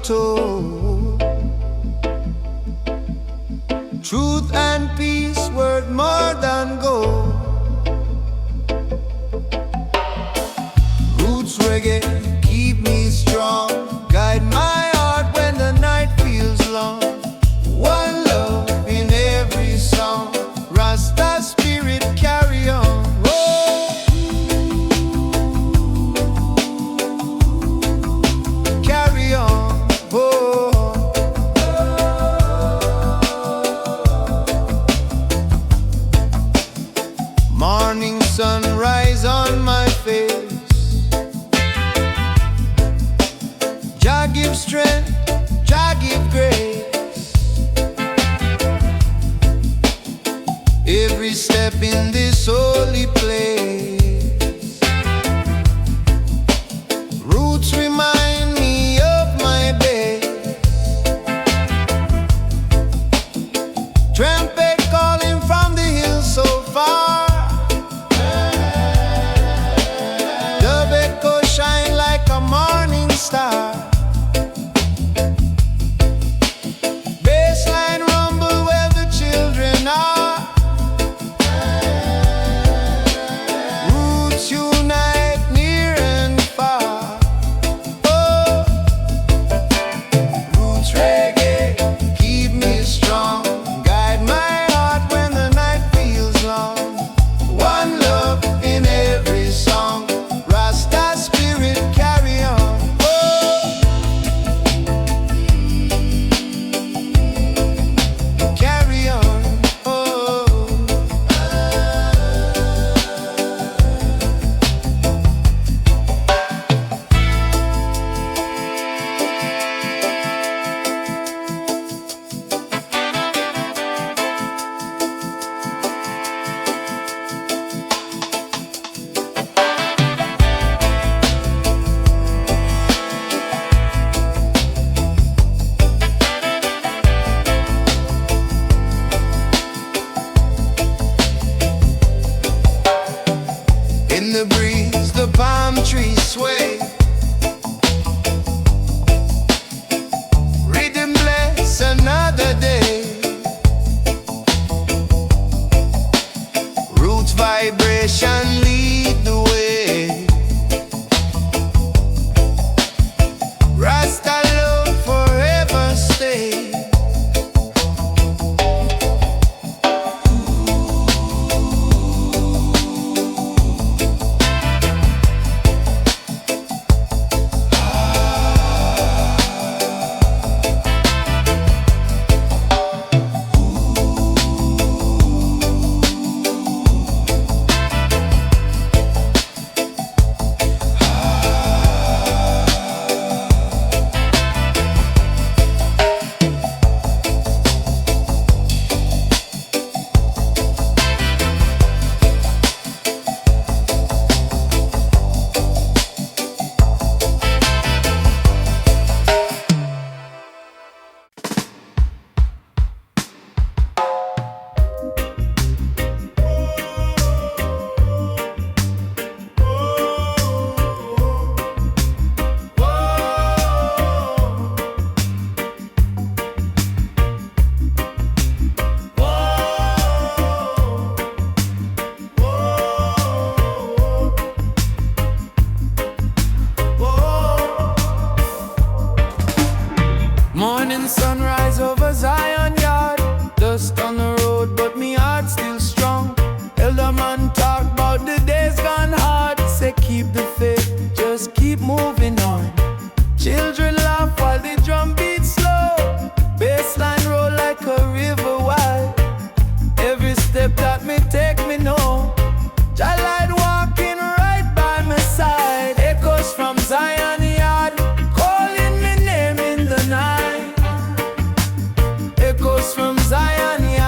untold. Truth and peace worth more than gold. Roots reggae keep me strong, guide my heart when the night feels long. One love in every song, Rasta spirit carry on. Oh, carry on. Oh, morning sunrise on my face. Jah give strength, Jah give grace. Every step in this holy place, roots remind me of my base. Trumpet calling from the hills so far. Dub echo shine like a morning star. Bassline rumble where the children are. Roots unite near and far. Oh, roots reggae keep me strong, guide my heart when the night feels long. One love in every song, Rasta spirit carry on. Oh, carry on. Oh, in the breeze, the palm trees sway. Rhythm bless another day. Roots vibration lead the way. Rasta love forever stay. Morning sunrise over Zion yard. Dust on the road, but me heart still strong. Elder man talk about the days gone hard. Say keep the faith, just keep moving on. Children laugh while the drum beats slow. Bassline roll like a river wide. Every step that me take me know Jah light walking right by my side. Echoes from Zion yard, calling me name in the night. Echoes from Zion yard.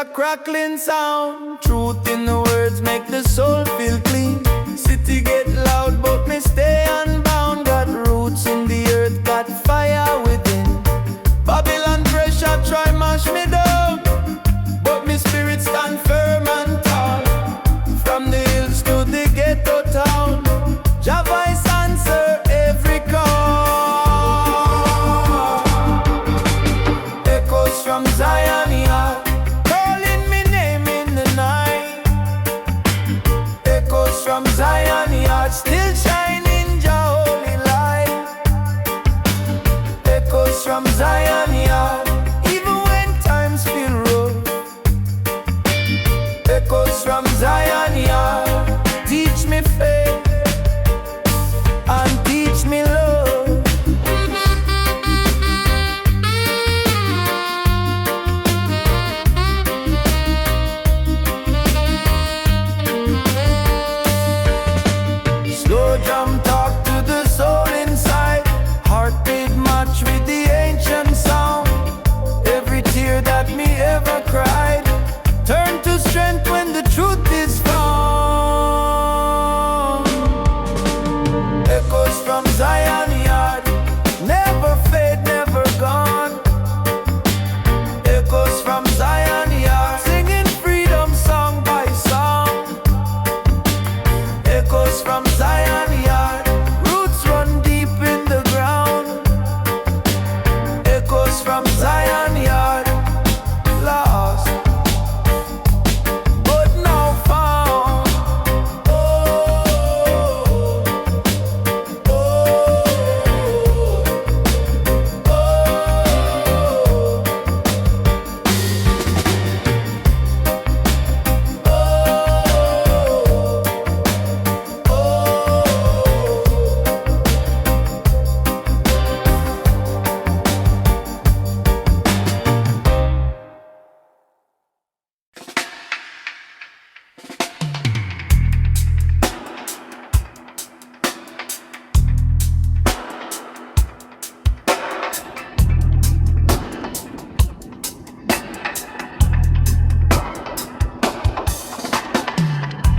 a crackling sound. Truth in the words make the soul feel clean. City get loud but me stay unbound. Got roots in the earth, got fire within. Babylon pressure try mash me down, but me spirit stand firm and tall. From the hills to the ghetto town, Jah voice answer every call. Echoes from Zion yard, calling me name in the night. Echoes from Zion yard, still shining Jah holy light. Echoes from Zion yard, even when times feel rough. Echoes from Zion yard, teach me faith and teach me love. Slow drum talk to the soul inside. Heartbeat match with the ancient sound. Every tear that me ever cried turn to strength when the truth is found. Echoes from Zion yard, never fade, never gone. Echoes from Zion yard, singing freedom song by song. Echoes from Zion yard, roots run deep in the ground. Echoes from Zion yard, lost but now found. Oh, oh,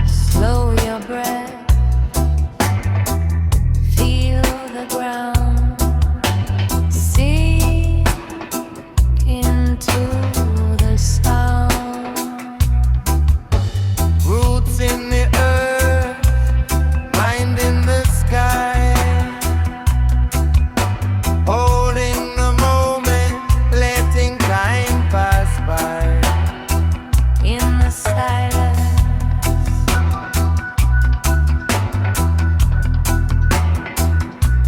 Slow your breath, feel the ground, sink into the sound. roots in the earth, mind in the sky. Holding the moment, letting time pass by. In the silence,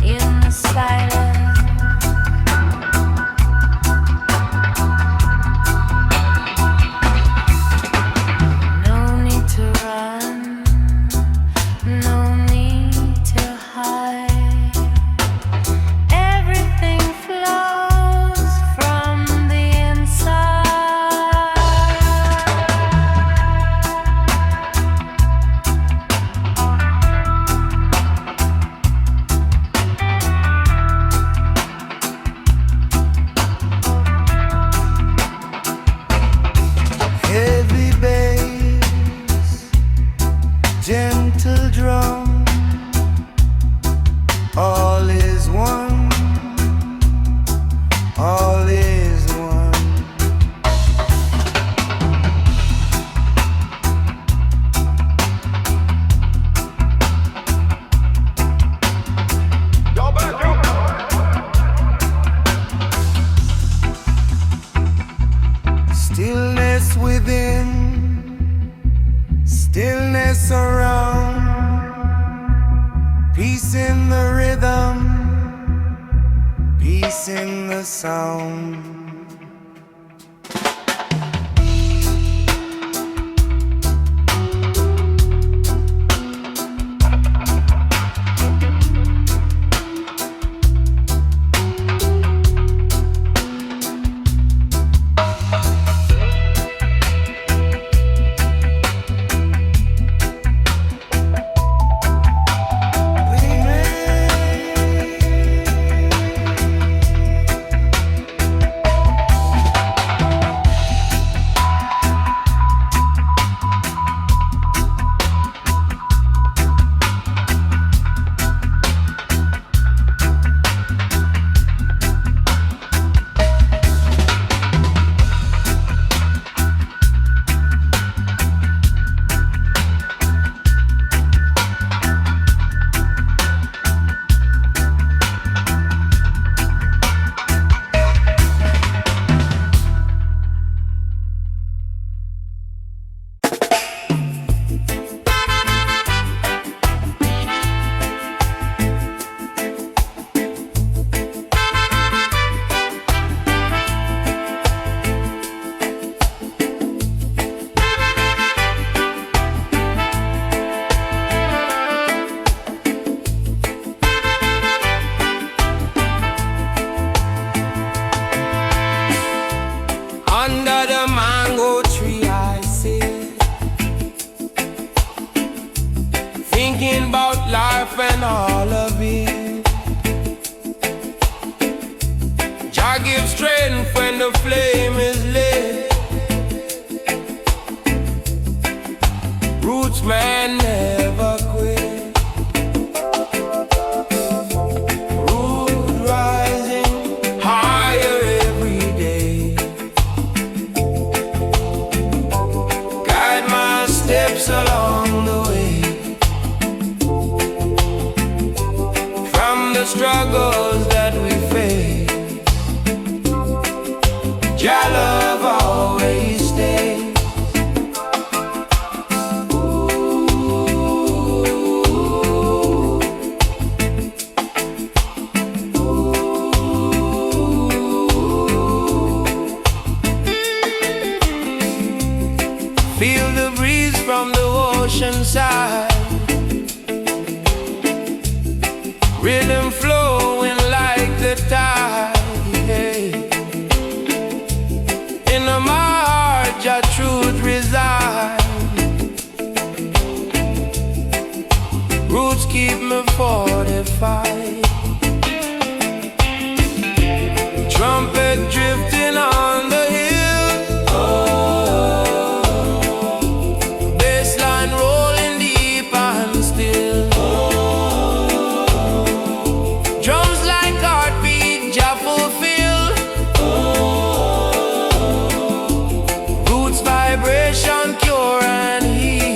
in the silence, no need to run, no need to hide. Everything flows from the inside. Heavy bass, gentle drum, all is one, all is one. Stillness within, stillness around, peace in the rhythm, peace in the sound. give strength when the flame is lit. Roots man never quit. Root rising higher every day. Guide my steps along the way. From the struggles that we face, Jah love always stays. Feel the breeze from the ocean side, rhythm flowing like the tide. In my heart, your truth resides. Roots keep me fortified. Trumpet drifting on the hill. Bassline rolling deep and still. Drums like heartbeat, Jah fulfill. Roots vibration cure and heal.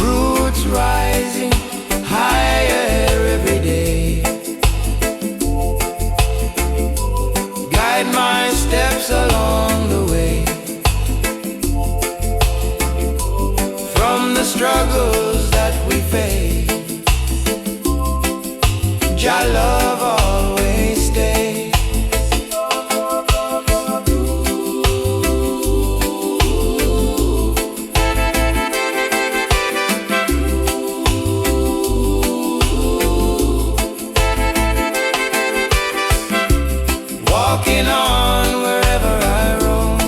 Roots rising higher every day. Guide my steps along the way. From the struggles that we face, Jah love always stays. Walking on wherever I roam.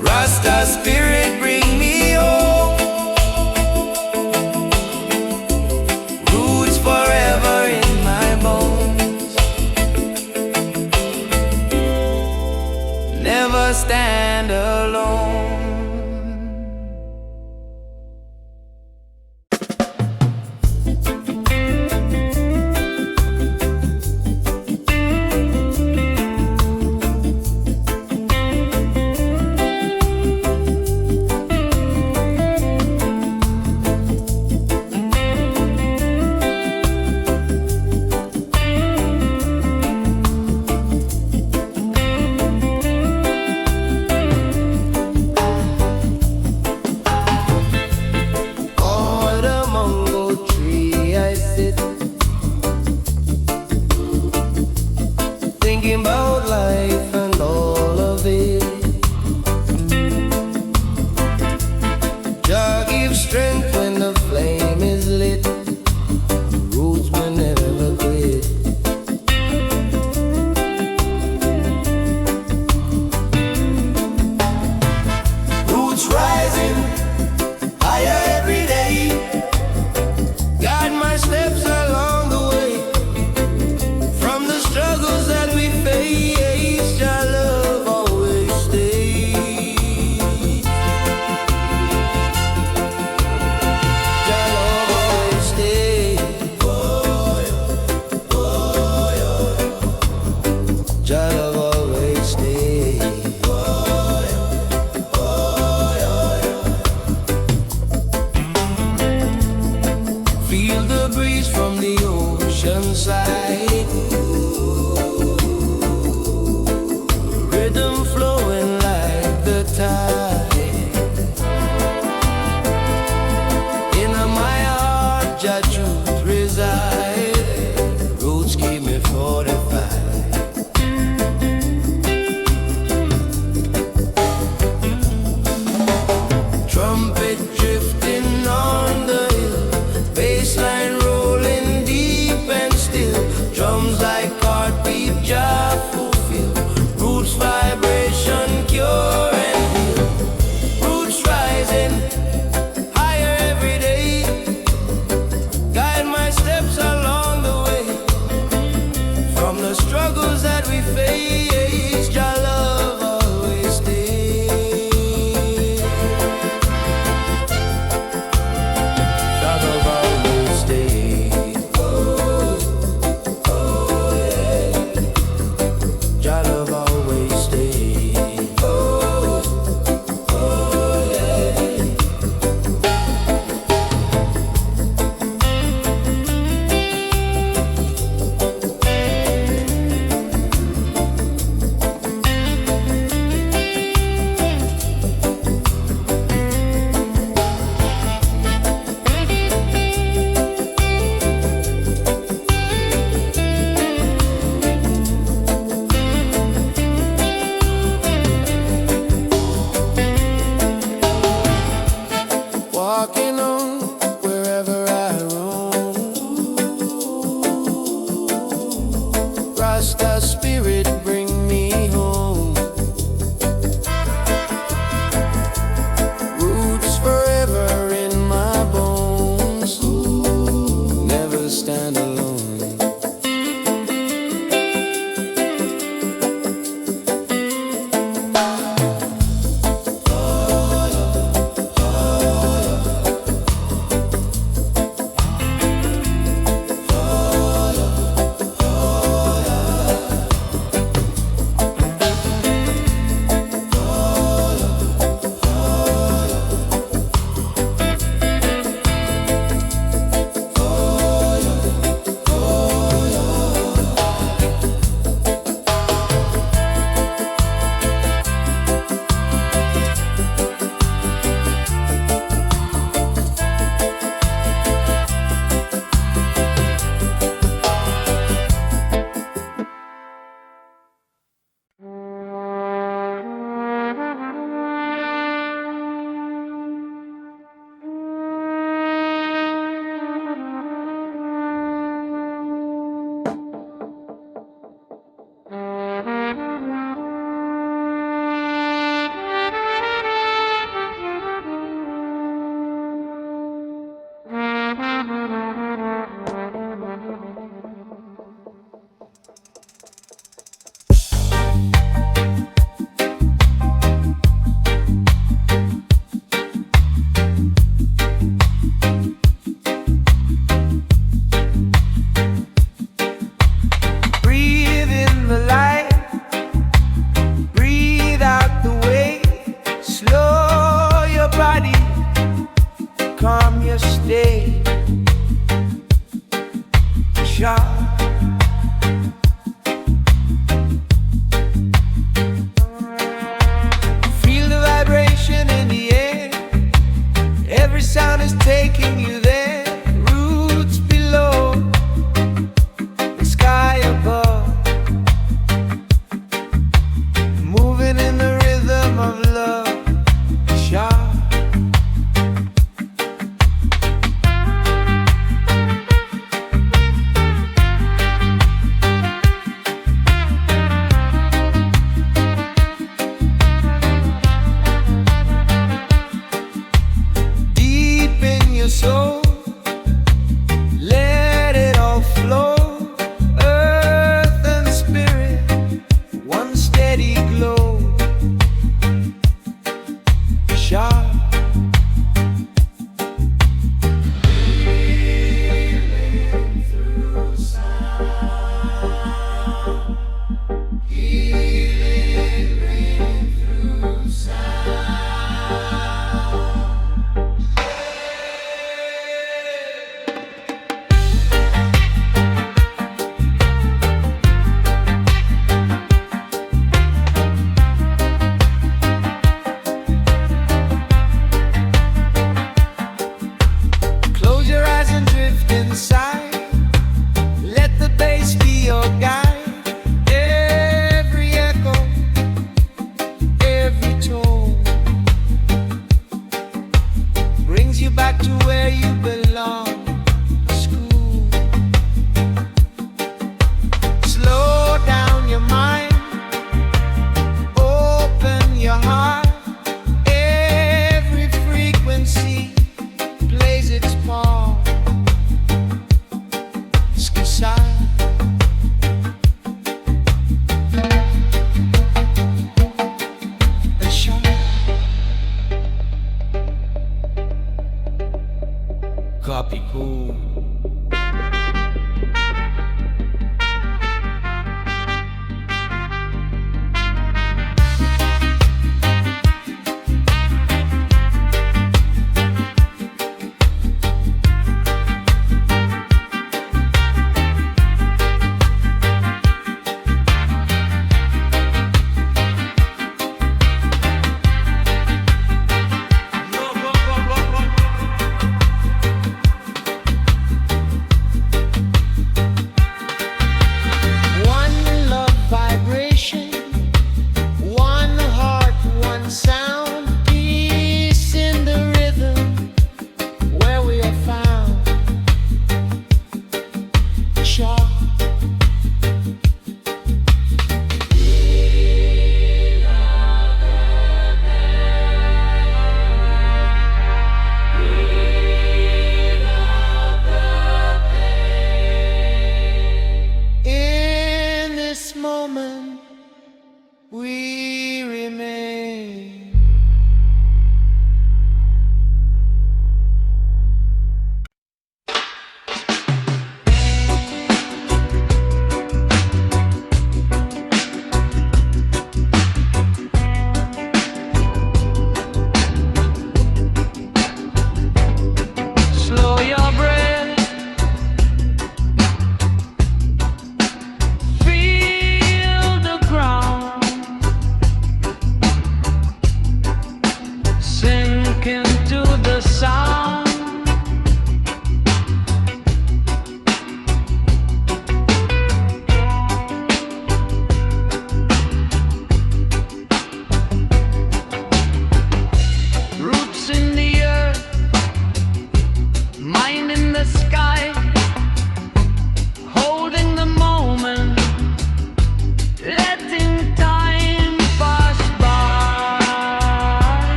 Rasta spirit bring me home. Roots forever in my bones. Never stand alone.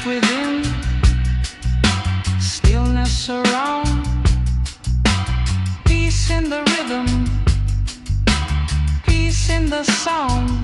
within, stillness around, peace in the rhythm, peace in the sound.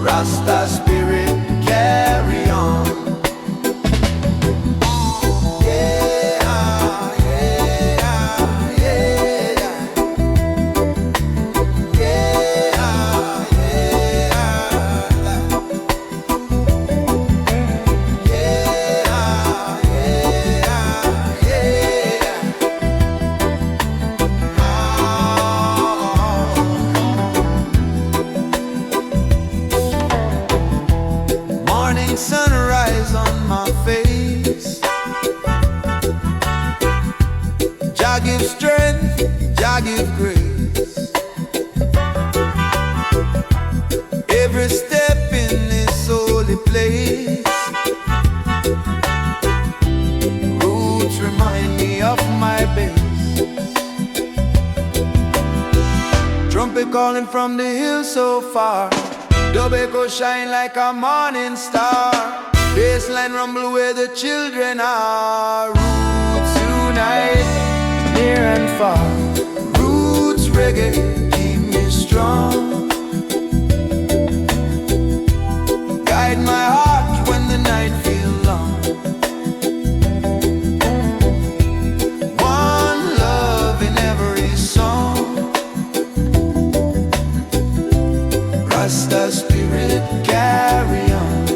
Rasta spirit carry on. Yeah, yeah, yeah, yeah. Yeah, morning sunrise on my face. Jah give strength, Jah give grace. Every step in this holy place. Roots remind me of my base. Trumpet calling from the hill so far. Dub echo shine like a morning star. Baseline rumble where the children are. Roots unite, near and far. Roots reggae keep me strong. Guide my heart when the night feels long. One love in every song. Rasta spirit carry on.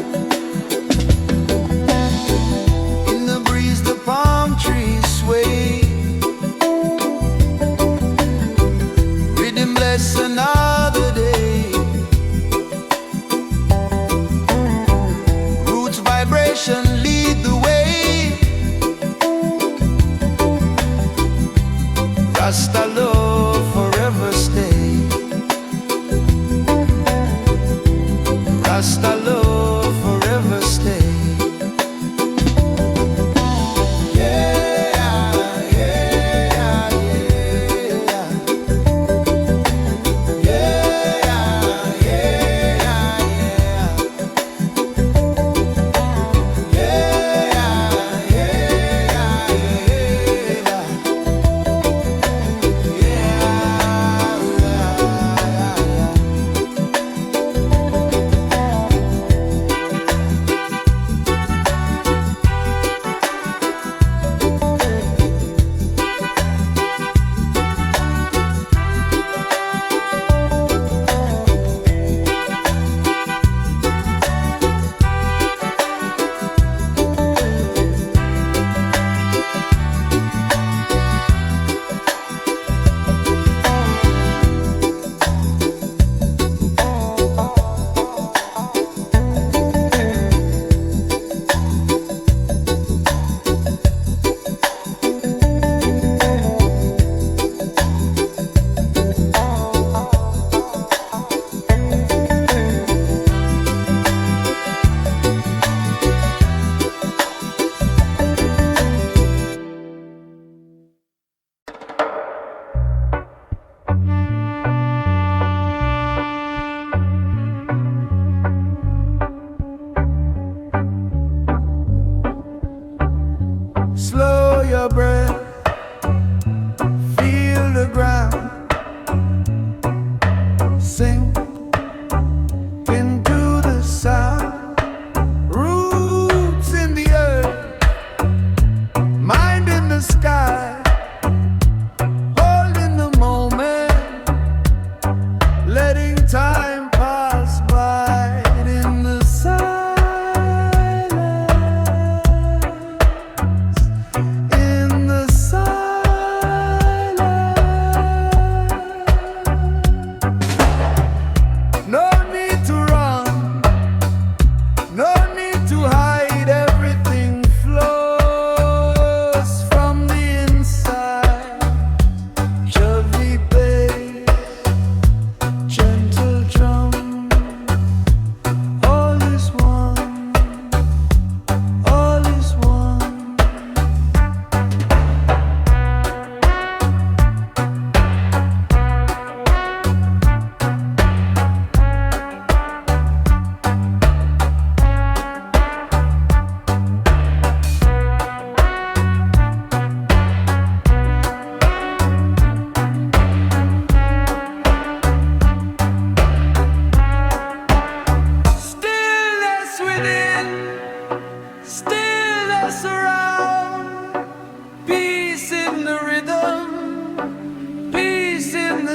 In the breeze the palm trees sway. Riddim bless another day. Roots vibration lead the way. Rasta love forever stay. Rasta love forever stay.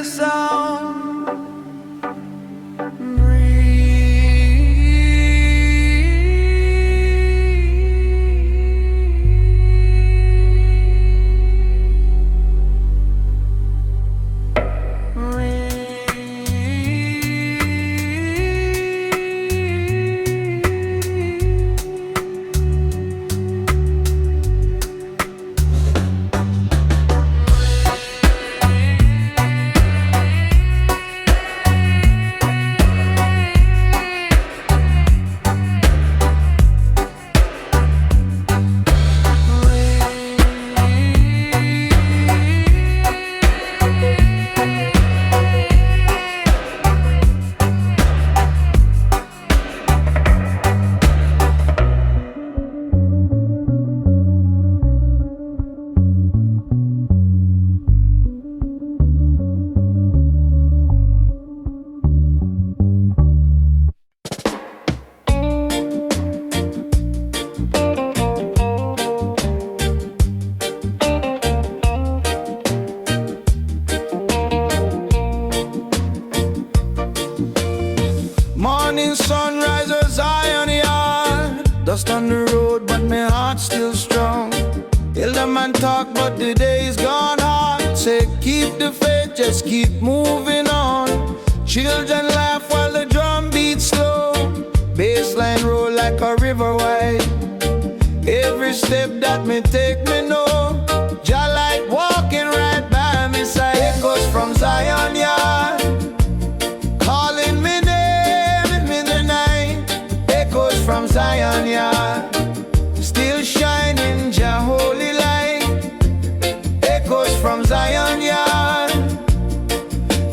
the sound. Morning sunrise as high on the yard. Dust on the road, but my heart's still strong. Hear the man talk, but the day's gone hard. Say keep the faith, just keep moving on. Children laugh while the drum beats slow. Bassline roll like a river wide. Every step that me take, me know Jah light walking right by me side. Echoes from Zion yard, calling me name in the night. Echoes from Zion yard, still shining Jah holy light. Echoes from Zion yard,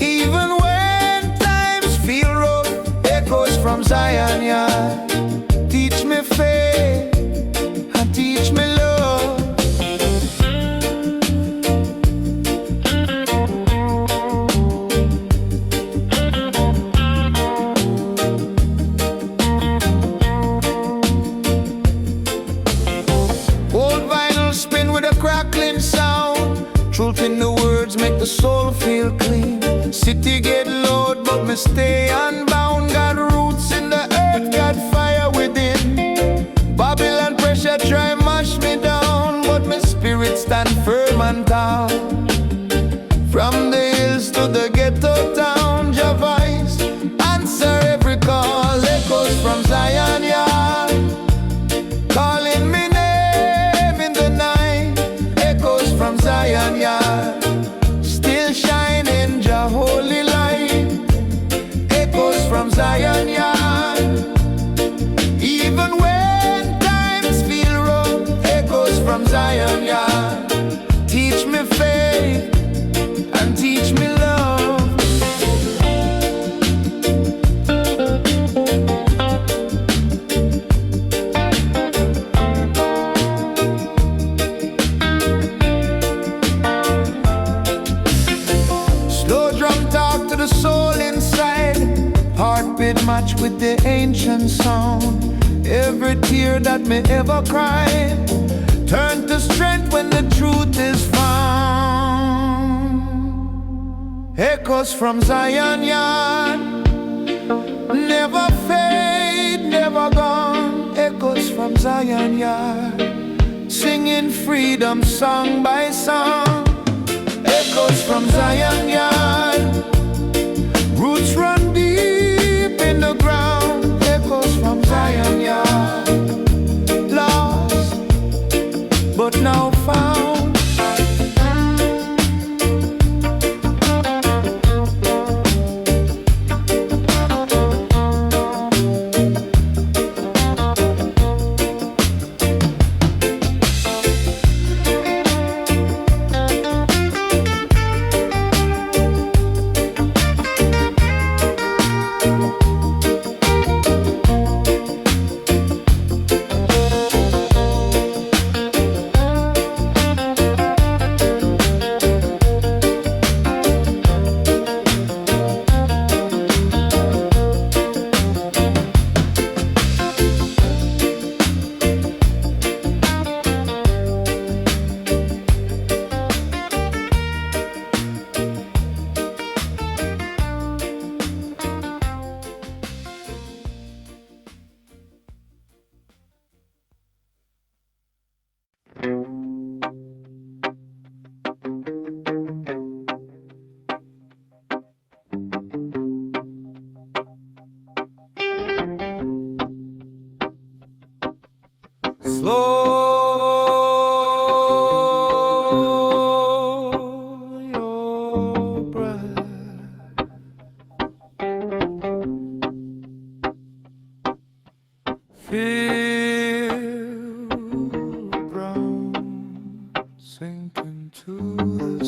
even when times feel rough. Echoes from Zion yard, teach me faith and teach me love. Old vinyl spin with a crackling sound. Truth in the words make the soul feel clean. City get loud but me stay unbound. Got roots in the earth, got fire within. Babylon pressure try mash me down, but my spirit stand firm and tall. From the hills to the ghetto town, Jah voice answer every call. Echoes from Zion yard, calling me name in the night. Echoes from Zion yard, still shining Jah holy light. Echoes from Zion yard, even when times feel rough. Echoes from Zion yard, teach me faith and teach me love. Slow drum talk to the soul inside. Heartbeat match with the ancient sound. Every tear that me ever cried turn to strength when the truth is found. Echoes from Zion yard, never fade, never gone. Echoes from Zion yard, singing freedom song by song. Echoes from Zion yard, roots run deep in the ground. Echoes from Zion yard, lost but now found.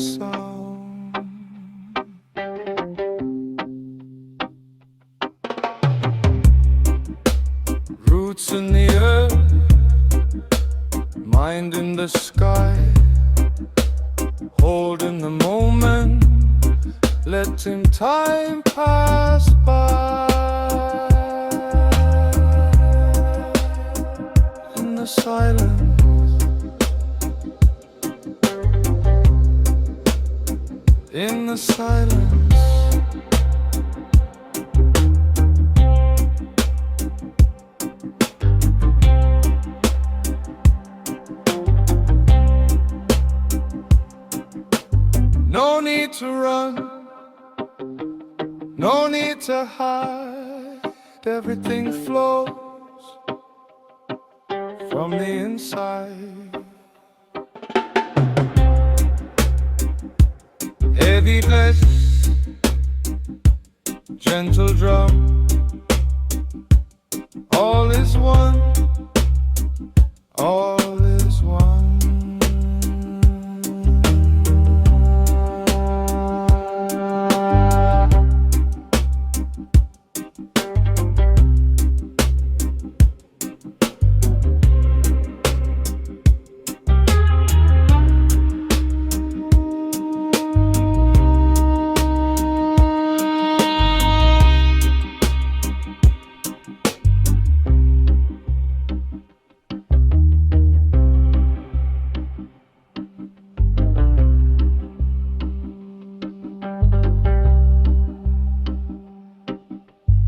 sound. Roots in the earth, mind in the sky, holding the moment, letting time pass by. In the silence, in the silence, no need to run, no need to hide. Everything flows from the inside. Heavy bass, gentle drum, all is one, all is one.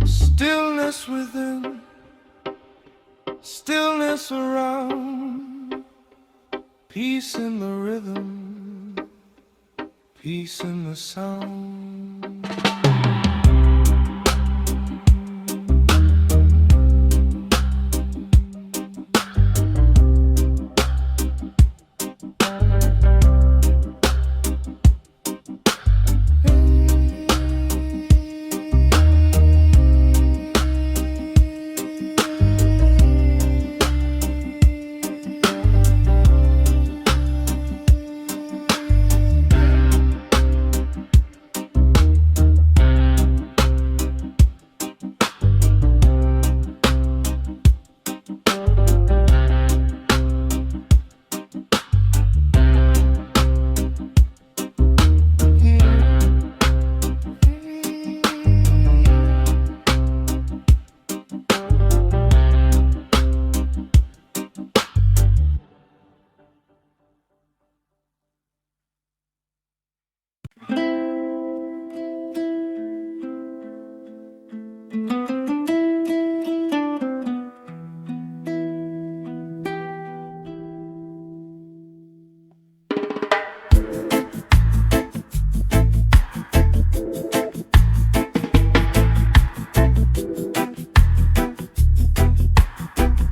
Stillness within, stillness around, peace in the rhythm, peace in the sound.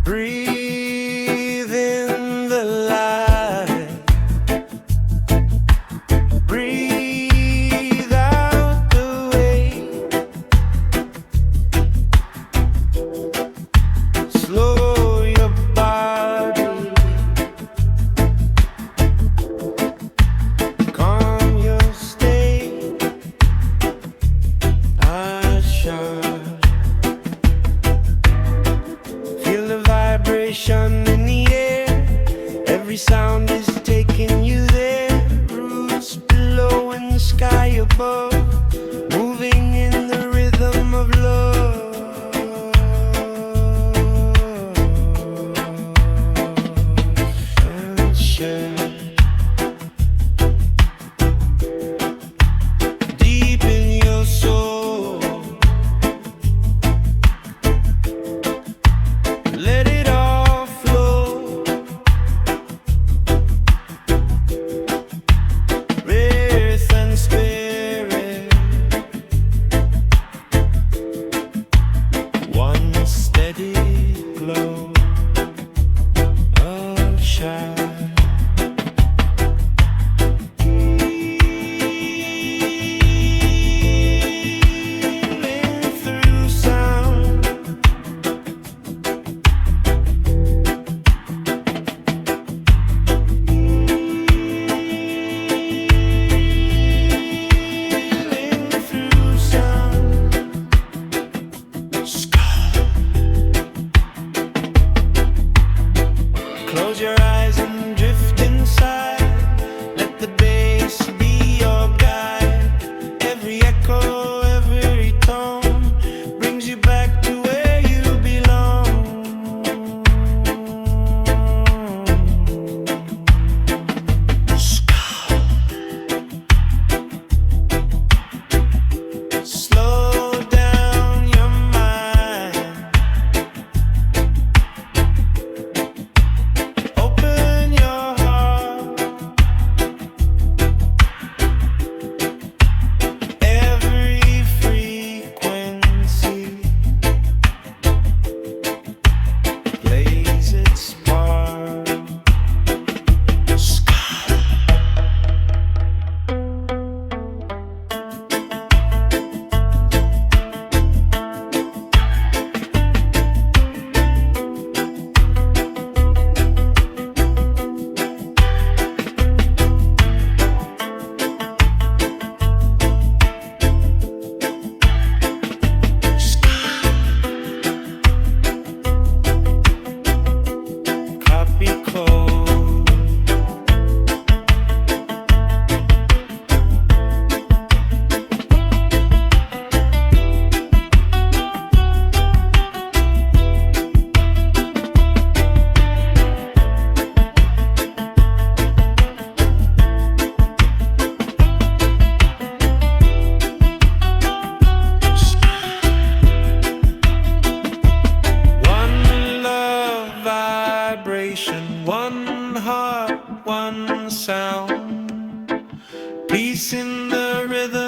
Breathe in the light, breathe out the weight, slow your body, calm your state, eyes shut. Feel the vibration in the air, every sound is taking you there. Roots below and the sky above, moving in the rhythm of love. Sunshine deep in your soul, let it all flow. Breath and spirit, Peace in the rhythm